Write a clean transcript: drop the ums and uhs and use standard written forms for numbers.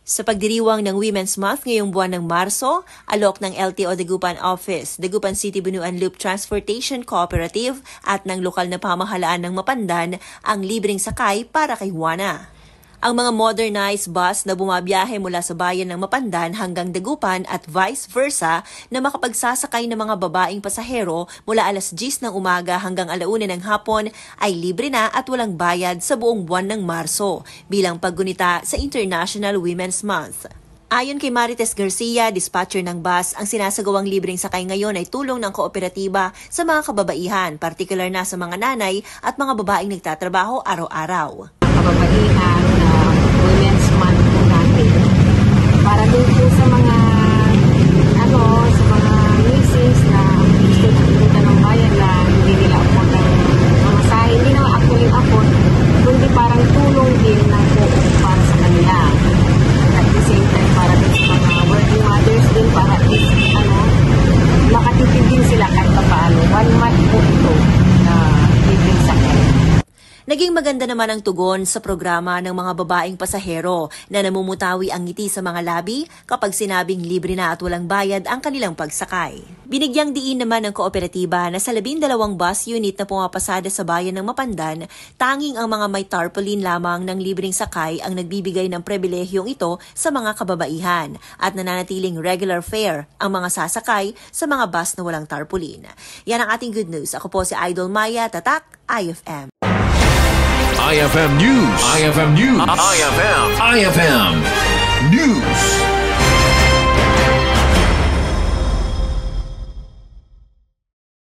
Sa pagdiriwang ng Women's Month ngayong buwan ng Marso, alok ng LTO Dagupan Office, Dagupan City Bunuan Loop Transportation Cooperative at ng lokal na pamahalaan ng Mapandan ang libreng sakay para kay Juana. Ang mga modernized bus na bumabiyahe mula sa bayan ng Mapandan hanggang Dagupan at vice versa na makapagsasakay ng mga babaeng pasahero mula alas 10 ng umaga hanggang 1:00 ng hapon ay libre na at walang bayad sa buong buwan ng Marso bilang paggunita sa International Women's Month. Ayon kay Marites Garcia, dispatcher ng bus, ang sinasagawang libreng sakay ngayon ay tulong ng kooperatiba sa mga kababaihan, partikular na sa mga nanay at mga babaeng nagtatrabaho araw-araw. Kababaihan na Women's Month po natin. Para din po sa mga sa mga misis na gusto pumunta ng bayan na hindi nila afford ang mga sahe, hindi naman actually afford, kundi parang tulong din ng buong para sa kanila. At the same time, para din sa mga working mothers din, para at least, makatipid din sila kahit paano. 1 month po ito na libreng sakay. Naging maganda naman ang tugon sa programa ng mga babaeng pasahero na namumutawi ang ngiti sa mga labi kapag sinabing libre na at walang bayad ang kanilang pagsakay. Binigyang diin naman ng kooperatiba na sa 12 bus unit na pumapasada sa bayan ng Mapandan, tanging ang mga may tarpaulin lamang ng libreng sakay ang nagbibigay ng pribilehiyong ito sa mga kababaihan at nananatiling regular fare ang mga sasakay sa mga bus na walang tarpaulin. Yan ang ating good news. Ako po si Idol Maya, Tatak, IFM. IFM News. IFM News. IFM News.